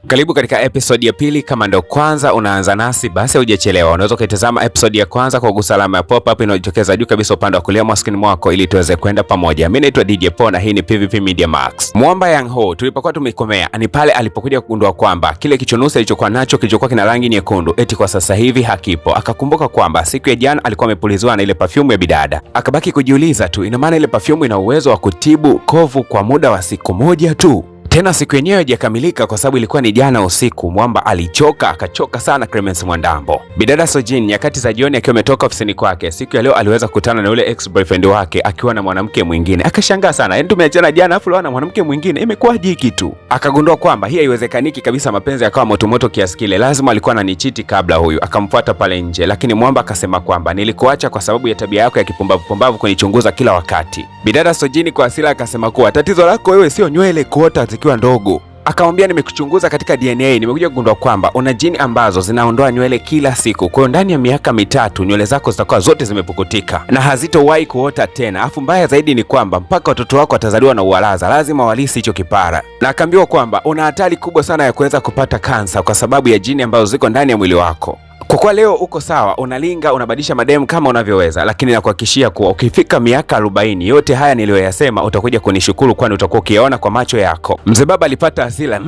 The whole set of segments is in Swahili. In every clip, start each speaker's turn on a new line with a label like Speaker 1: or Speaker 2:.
Speaker 1: Karibu katika episode ya pili. Kama ndo kwanza unaanza nasi, basi hujachelewa. Unaweza kuitazama episode ya kwanza kwa kugusa alama ya pop up inayojitokeza juu kabisa upande wa kulia mwa screen mwako ili tuweze kwenda pamoja. Mimi naitwa DJ Po na hii ni PVP Media Max. Mwamba Yang Ho tulipokuwa tumekomea ni pale alipokuja kugundua kwamba kile kichunusi alichokuwa nacho kilichokuwa kina rangi nyekundu eti kwa sasa hivi hakipo. Akakumbuka kwamba siku ya jana alikuwa amepuliziwa na ile perfume ya bidada. Akabaki kujiuliza tu, ina maana ile perfume ina uwezo wa kutibu kovu kwa muda wa siku moja tu? Tena siku yenyewe haijakamilika kwa sababu ilikuwa ni jana usiku. Mwamba alichoka, akachoka sana Clemence Mwandambo. Bidada Sojin nyakati za jioni akiwa ametoka ofisini kwake, siku ya leo aliweza kukutana na yule ex boyfriend wake akiwa na mwanamke mwingine. Akashangaa sana, yaani tumeachana jana afu leo na mwanamke mwingine, imekuwaje hiki tu? Akagundua kwamba hii haiwezekaniki kabisa, mapenzi yakawa moto kiasi kile, lazima alikuwa ananichiti kabla huyu. Akamfuata pale nje, lakini Mwamba akasema kwamba nilikuacha kwa sababu ya tabia yako ya kipumbavu kunichunguza kila wakati. Bidada Sojin kwa hasira akasema kuwa tatizo lako wewe sio nywele kuota zikiwa ndogo. Akamwambia nimekuchunguza katika DNA, nimekuja kugundua kwamba una jini ambazo zinaondoa nywele kila siku. Kwa hiyo ndani ya miaka 3 nywele zako zitakuwa zote zimepukutika na hazitowahi kuota tena. Afu mbaya zaidi ni kwamba mpaka watoto wako watazaliwa na uwalaza lazima walisi hicho kipara. Na akaambiwa kwamba una hatari kubwa sana ya kuweza kupata kansa kwa sababu ya jini ambazo ziko ndani ya mwili wako. Kwa kuwa leo uko sawa, unalinga, unabadilisha mademu kama unavyoweza, lakini nakuhakikishia kuwa ukifika miaka 40 yote haya niliyoyasema utakuja kunishukuru, kwani utakuwa ukiona kwa macho yako. Mzee baba alipata hasira,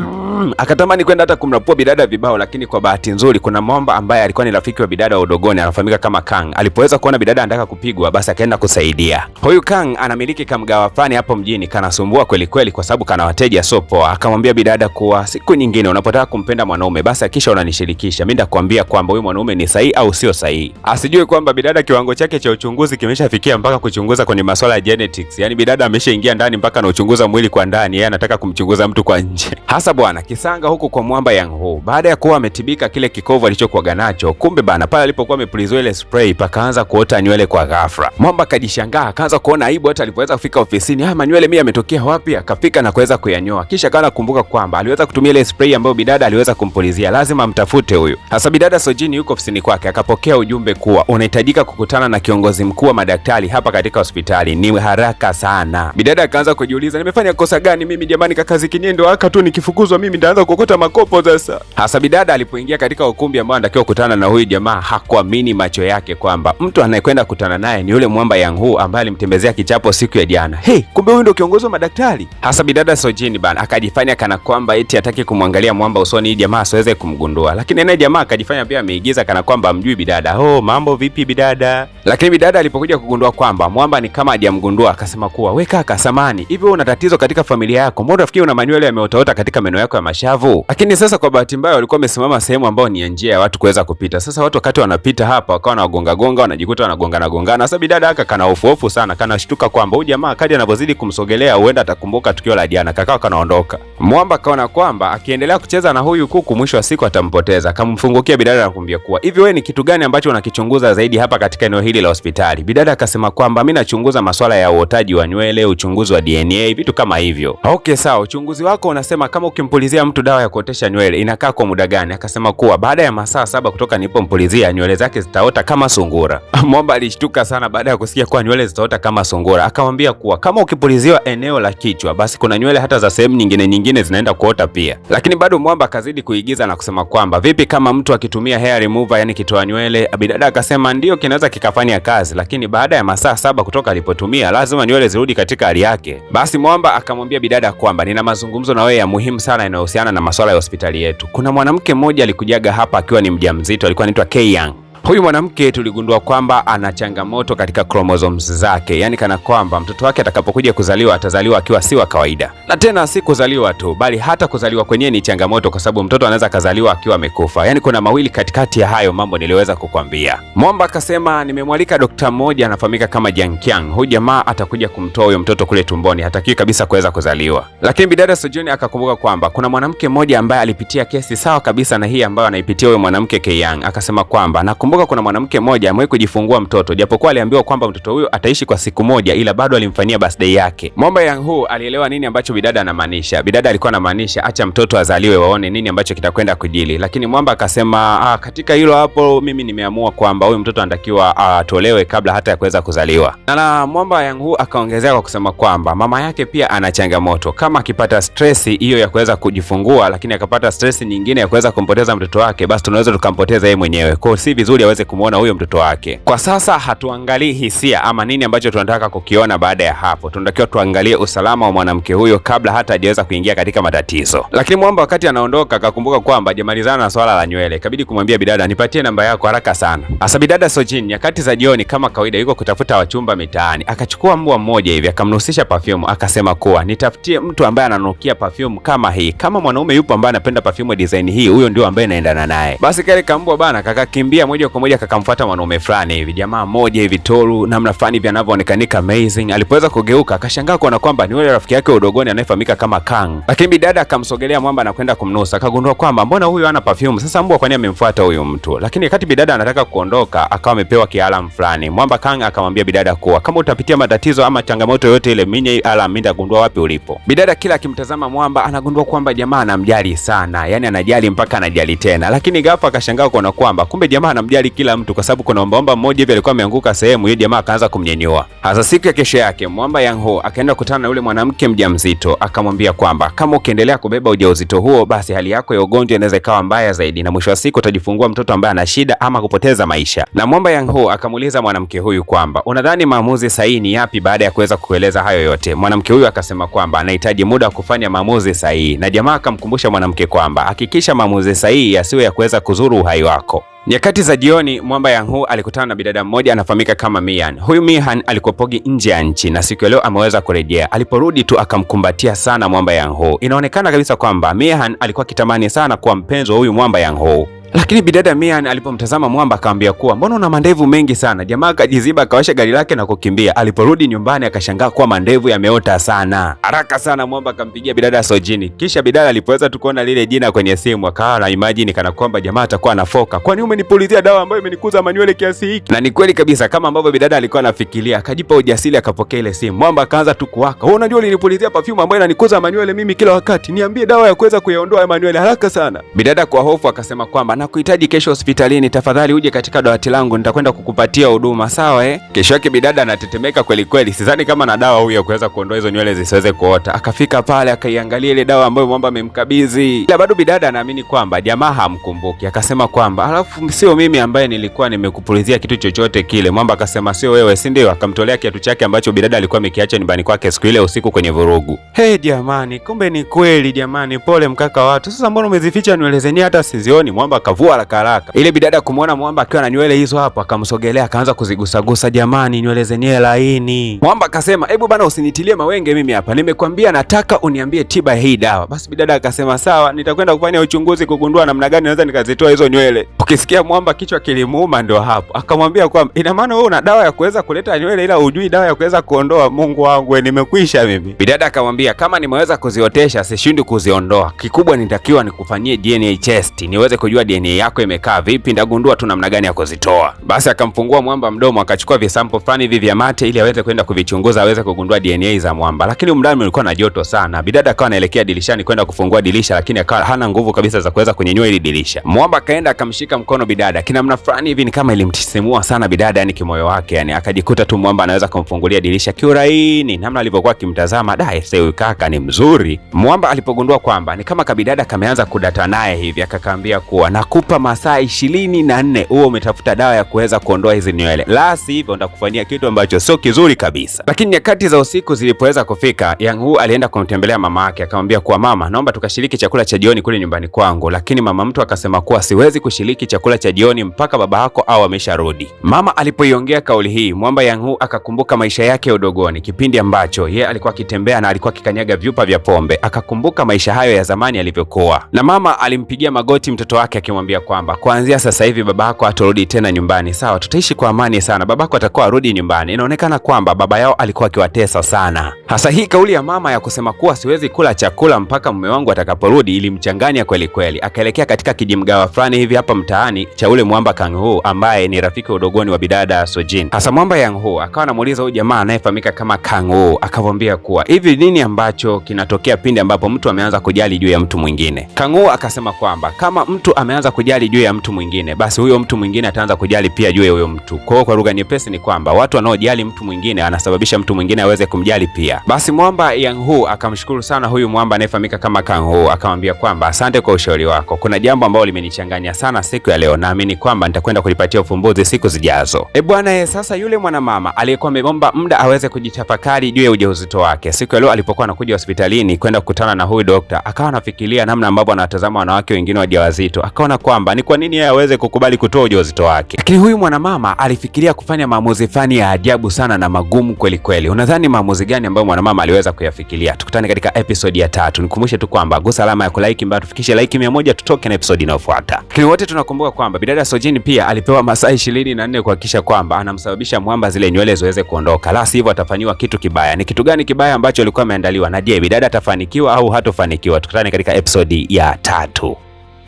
Speaker 1: akatamani kwenda hata kumrapua bidada vibao, lakini kwa bahati nzuri kuna Mwamba ambaye alikuwa ni rafiki wa bidada wa udogoni, anafahamika kama Kang. Alipoweza kuona bidada anataka kupigwa, basi akaenda kusaidia. Huyu Kang anamiliki kamgawa fani hapo mjini, kanasumbua kweli kweli kwa sababu kana wateja sio poa. Akamwambia bidada kuwa siku nyingine unapotaka kumpenda mwanaume, basi akisha unanishirikisha, mimi nitakwambia kwamba huyu mwanaume ni sahihi au sio sahihi. Asijue kwamba bidada kiwango chake cha uchunguzi kimeshafikia mpaka kuchunguza kwenye masuala ya genetics. Yaani bidada ameshaingia ndani mpaka anachunguza mwili kwa ndani, yeye anataka kumchunguza mtu kwa nje. Hasa bwana kisanga huku kwa Mwamba Yang Ho, baada ya kuwa ametibika kile kikovu alichokuwa nacho, kumbe bana pale alipokuwa amepulizwa ile spray pakaanza kuota nywele kwa ghafla. Mwamba akajishangaa, akaanza kuona aibu hata alipoweza kufika ofisini. Manywele mimi yametokea wapi? Akafika na kuweza kuyanyoa. Kisha akaanza kukumbuka kwamba aliweza kutumia ile spray ambayo bidada aliweza kumpulizia, lazima amtafute huyu. Hasa bidada Sojin yuko ofisini kwake, akapokea ujumbe kuwa unahitajika kukutana na kiongozi mkuu wa madaktari hapa katika hospitali, ni haraka sana. Bidada akaanza kujiuliza, nimefanya kosa gani mimi jamani? Kakazi kinyendo aka tu nikifukuzwa mimi ndaanza kukota makopo sasa. Hasa bidada alipoingia katika ukumbi ambao anatakiwa kukutana na huyu jamaa, hakuamini macho yake kwamba mtu anayekwenda kukutana naye ni yule Mwamba Yang Ho ambaye alimtembezea kichapo siku ya jana. Kumbe huyu ndio kiongozi wa madaktari. Hasa bidada Sojin bana akajifanya kana kwamba eti hataki kumwangalia Mwamba usoni ili jamaa asiweze kumgundua, lakini naye jamaa akajifanya pia ameigiza kana kwamba mjui bidada. Mambo vipi bidada? Lakini bidada alipokuja kugundua kwamba Mwamba ni kama hajamgundua, akasema kuwa we kaka samani, hivi una tatizo katika familia yako? Mbona unafikiri una manywele yameotaota katika meno yako ya mashavu? Lakini sasa kwa bahati mbaya walikuwa wamesimama sehemu ambayo ni njia ya watu kuweza kupita. Sasa watu wakati wanapita hapa wakawa wanagonga wanajikuta wanagongana. Sasa bidada aka kana hofu sana, kana shtuka kwamba huyu jamaa kadri anavyozidi kumsogelea huenda atakumbuka tukio la jana, kakao kanaondoka. Mwamba kaona kwamba akiendelea kucheza na huyu kuku mwisho wa siku atampoteza. Akamfungukia bidada na kumwambia kuwa hivi wewe ni kitu gani ambacho unakichunguza zaidi hapa katika eneo hili la hospitali? Bidada akasema kwamba mimi nachunguza masuala ya uotaji wa nywele, uchunguzi wa DNA, vitu kama hivyo. Okay sawa, uchunguzi wako unasema kama ukimpulizia mtu dawa ya kuotesha nywele inakaa kwa muda gani? Akasema kuwa baada ya masaa 7 kutoka nilipompulizia nywele zake zitaota kama sungura. Mwamba alishtuka sana baada ya kusikia kuwa nywele zitaota kama sungura. Akamwambia kuwa kama ukipuliziwa eneo la kichwa, basi kuna nywele hata za sehemu nyingine zinaenda kuota pia. Lakini bado Mwamba akazidi kuigiza na kusema kwamba vipi kama mtu akitumia hair remover, yani kitoa nywele? Bidada akasema ndio kinaweza kikafanya kazi, lakini baada ya masaa 7 kutoka alipotumia lazima nywele zirudi katika hali yake. Basi Mwamba akamwambia bidada kwamba nina mazungumzo na wewe ya muhimu sana yanayohusiana na masuala ya hospitali yetu. Kuna mwanamke mmoja alikujaga hapa akiwa ni mjamzito, alikuwa anaitwa K Yang. Huyu mwanamke tuligundua kwamba ana changamoto katika chromosomes zake, yani kana kwamba mtoto wake atakapokuja kuzaliwa atazaliwa akiwa si wa kawaida. Na tena si kuzaliwa tu, bali hata kuzaliwa kwenyewe ni changamoto kwa sababu mtoto anaweza kazaliwa akiwa amekufa. Yani kuna mawili katikati ya hayo mambo niliweza kukwambia. Mwamba akasema nimemwalika daktari mmoja anafahamika kama Jiang Qiang. Huyu jamaa atakuja kumtoa huyo mtoto kule tumboni, hatakiwi kabisa kuweza kuzaliwa. Lakini bidada Sojin akakumbuka kwamba kuna mwanamke mmoja ambaye alipitia kesi sawa kabisa na hii ambayo anaipitia huyo mwanamke K Yang. Akasema kwamba nakumbuka akakumbuka kuna mwanamke mmoja amewahi kujifungua mtoto, japokuwa aliambiwa kwamba mtoto huyo ataishi kwa siku moja, ila bado alimfanyia birthday yake. Mwamba Yang-hu alielewa nini ambacho bidada anamaanisha. Bidada alikuwa anamaanisha acha mtoto azaliwe waone nini ambacho kitakwenda kujili, lakini Mwamba akasema katika hilo hapo mimi nimeamua kwamba huyu mtoto anatakiwa atolewe kabla hata ya kuweza kuzaliwa. Na Mwamba Yang-hu akaongezea kwa kusema kwamba mama yake pia ana changamoto, kama akipata stress hiyo ya kuweza kujifungua, lakini akapata stress nyingine ya kuweza kumpoteza mtoto wake, basi tunaweza tukampoteza yeye mwenyewe. Kwa hiyo si vizuri aweze kumuona huyo mtoto wake. Kwa sasa hatuangalii hisia ama nini ambacho tunataka kukiona baada ya hapo. Tunatakiwa tuangalie usalama wa mwanamke huyo kabla hata hajaweza kuingia katika matatizo. Lakini Mwamba wakati anaondoka akakumbuka kwamba hajamalizana na swala la nywele. Ikabidi kumwambia bidada, nipatie namba yako haraka sana. Asa bidada Sojin nyakati za jioni kama kawaida yuko kutafuta wachumba mitaani. Akachukua mbwa mmoja hivi akamnusisha perfume, akasema kuwa nitafutie mtu ambaye ananukia perfume kama hii. Kama mwanaume yupo ambaye anapenda perfume design hii, huyo ndio ambaye naendana naye. Basi kale kambwa bana kakakimbia moja kwa moja kakamfuata mwanaume fulani hivi. Jamaa mmoja hivi toru namna fulani hivi anavyoonekanika amazing. Alipoweza kugeuka akashangaa kuona kwamba ni yule rafiki yake udogoni anayefahamika kama Kang. Lakini bidada akamsogelea Mwamba na kwenda kumnusa. Akagundua kwamba mbona huyu hana perfume? Sasa mbwa kwa nini amemfuata huyu mtu? Lakini wakati bidada anataka kuondoka akawa amepewa kialam fulani. Mwamba Kang akamwambia bidada kuwa kama utapitia matatizo ama changamoto yote ile, mimi alam nitagundua wapi ulipo. Bidada kila akimtazama Mwamba anagundua kwamba jamaa anamjali sana. Yaani anajali mpaka anajali tena. Lakini ghafla akashangaa kuona kwamba kumbe jamaa anamjali kila mtu, kwa sababu kuna ombaomba mmoja hivi alikuwa ameanguka sehemu hiyo, jamaa akaanza kumnyenyua. Hasa siku ya kesho yake Mwamba Yang-hu akaenda kukutana na yule mwanamke mjamzito, akamwambia kwamba kama ukiendelea kubeba ujauzito huo, basi hali yako ya ugonjwa inaweza ikawa mbaya zaidi na mwisho wa siku utajifungua mtoto ambaye ana shida ama kupoteza maisha. Na Mwamba Yang-hu akamuuliza mwanamke huyu kwamba unadhani maamuzi sahihi ni yapi baada ya kuweza kueleza hayo yote. Mwanamke huyu akasema kwamba anahitaji muda wa kufanya maamuzi sahihi, na jamaa akamkumbusha mwanamke kwamba hakikisha maamuzi sahihi yasiwe ya kuweza kuzuru uhai wako. Nyakati za jioni Mwamba Yang-hu alikutana na bidada mmoja anafahamika kama Mian. Huyu Mian alikuwa pogi nje ya nchi na siku leo ameweza kurejea. Aliporudi tu akamkumbatia sana Mwamba Yang-hu. Inaonekana kabisa kwamba Mian alikuwa kitamani sana kuwa mpenzi wa huyu Mwamba Yang-hu. Lakini bidada Mian alipomtazama Mwamba akamwambia kuwa mbona una mandevu mengi sana? Jamaa akajiziba akawasha gari lake na kukimbia. Aliporudi nyumbani akashangaa kuwa mandevu yameota sana. Haraka sana Mwamba akampigia bidada Sojini. Kisha bidada alipoweza tu kuona lile jina kwenye simu akawa na imagine kana kwamba jamaa atakuwa anafoka. Kwani umenipulizia dawa ambayo imenikuza manywele kiasi hiki? Na ni kweli kabisa kama ambavyo bidada alikuwa anafikiria. Akajipa ujasiri akapokea ile simu. Mwamba akaanza tu kuwaka. Wewe unajua ulinipulizia perfume ambayo inanikuza manywele mimi kila wakati. Niambie dawa ya kuweza kuyaondoa manywele haraka sana. Bidada kwa hofu akasema kwamba nakuhitaji kesho hospitalini, tafadhali uje katika dawati langu, nitakwenda kukupatia huduma, sawa Kesho yake bidada anatetemeka kweli kweli, sidhani kama na dawa huyo kuweza kuondoa hizo nywele zisiweze kuota. Akafika pale akaiangalia ile dawa ambayo Mwamba amemkabidhi. Ila bado bidada anaamini kwamba jamaa hamkumbuki. Akasema kwamba alafu sio mimi ambaye nilikuwa nimekupulizia kitu chochote kile. Mwamba akasema sio wewe, si ndio? Akamtolea kiatu chake ambacho bidada alikuwa amekiacha nyumbani kwake siku ile usiku kwenye vurugu. Jamani, kumbe ni kweli jamani, pole mkaka watu. Sasa mbona umezificha nywele zenyewe hata sizioni? Mwamba akavua haraka. Ile bidada kumuona Mwamba akiwa na nywele hizo hapo akamsogelea akaanza kuzigusagusa. Jamani, nywele zenyewe laini. Mwamba akasema hebu bana usinitilie mawenge mimi hapa, nimekwambia nataka uniambie tiba hii dawa. Basi bidada akasema sawa, nitakwenda kufanya uchunguzi kugundua namna gani naweza nikazitoa hizo nywele. Ukisikia Mwamba kichwa kilimuuma ndio hapo. Akamwambia kwamba ina maana wewe una dawa ya kuweza kuleta nywele ila hujui dawa ya kuweza kuondoa? Mungu wangu nimekwisha mimi. Bidada akamwambia kama nimeweza kuziotesha sishindi kuziondoa, kikubwa nitakiwa nikufanyie DNA test niweze kujua DNA yako imekaa vipi, ndagundua tu namna gani ya kuzitoa. Basi akamfungua Mwamba mdomo akachukua visample fulani hivi vya mate ili aweze kwenda kuvichunguza aweze kugundua DNA za Mwamba. Lakini mdani ulikuwa na joto sana. Bidada akawa anaelekea dirishani kwenda kufungua dirisha, lakini akawa hana nguvu kabisa za kuweza kunyanyua ile dirisha. Mwamba kaenda akamshika mkono bidada. Kinamna fulani hivi ni kama ilimtisimua sana bidada, yani kimoyo wake, yani akajikuta tu Mwamba anaweza kumfungulia dirisha kiuraini. Namna alivyokuwa akimtazama, huyu kaka ni mzuri. Mwamba alipogundua kwamba ni kama kabidada kameanza kudata naye hivi, akakaambia kuwa nakupa masaa 24 huo umetafuta dawa ya kuweza kuondoa hizi nywele, la sivyo nitakufanyia kitu ambacho sio kizuri kabisa. Lakini nyakati za usiku zilipoweza kufika, Yang-hu alienda kumtembelea mama yake, akamwambia kuwa mama, naomba tukashiriki chakula cha jioni kule nyumbani kwangu. Lakini mama mtu akasema kuwa siwezi kushiriki chakula cha jioni mpaka baba yako au amesharudi. Mama alipoiongea kauli hii, Mwamba Yang-hu akakumbuka maisha yake ya udogoni, kipindi ambacho yeye alikuwa akitembea na alikuwa akikanyaga vyupa vya pombe. Akakumbuka maisha hayo ya zamani yalivyokuwa, na mama alimpigia magoti mtoto wake akimwambia kwamba kuanzia sasa hivi babako atarudi tena nyumbani, sawa? Tutaishi kwa amani sana, babako atakuwa arudi nyumbani. Inaonekana kwamba baba yao alikuwa akiwatesa sana. Hasa hii kauli ya mama ya kusema kuwa siwezi kula chakula mpaka mume wangu atakaporudi ilimchanganya kweli kweli. Akaelekea katika kijimgawa fulani hivi hapa mtaani mtaani cha ule mwamba Kang Ho ambaye ni rafiki wa udogoni wa bidada Sojin. Hasa mwamba Yang Ho akawa anamuuliza huyu jamaa anayefahamika kama Kang Ho, akamwambia kuwa hivi nini ambacho kinatokea pindi ambapo mtu ameanza kujali juu ya mtu mwingine. Kang Ho akasema kwamba kama mtu ameanza kujali juu ya mtu mwingine, basi huyo mtu mwingine ataanza kujali pia juu ya huyo mtu. Kwa lugha nyepesi ni kwamba watu wanaojali mtu mwingine anasababisha mtu mwingine aweze kumjali pia. Basi mwamba Yang Ho akamshukuru sana huyu mwamba anayefahamika kama Kang Ho, akamwambia kwamba asante kwa ushauri wako. Kuna jambo ambalo limenichanganya sana siku ya leo, naamini kwamba nitakwenda kulipatia ufumbuzi siku zijazo. Bwana, sasa yule mwanamama aliyekuwa ameomba muda aweze kujitafakari juu ya ujauzito wake, siku ya leo alipokuwa anakuja hospitalini kwenda kukutana na huyu dokta, akawa anafikiria namna ambavyo anatazama wanawake wengine wajawazito, akaona kwamba ni kwa nini yeye aweze kukubali kutoa ujauzito wake. Lakini huyu mwanamama alifikiria kufanya maamuzi fani ya ajabu sana na magumu kweli kweli. Unadhani maamuzi gani ambayo mwanamama aliweza kuyafikiria? Tukutane katika episode ya 3. Nikumbushe tu kwamba gusa alama ya kulike mbao tufikishe like 100 tutoke na episode inayofuata. Lakini wote tunakumbuka kwamba bidada Sojin pia alipewa masaa 24 kuhakikisha kwamba anamsababisha mwamba zile nywele ziweze kuondoka, la sivyo atafanyiwa kitu kibaya. Ni kitu gani kibaya ambacho alikuwa ameandaliwa, na je bidada atafanikiwa au hatofanikiwa? Tukutane katika episode ya 3.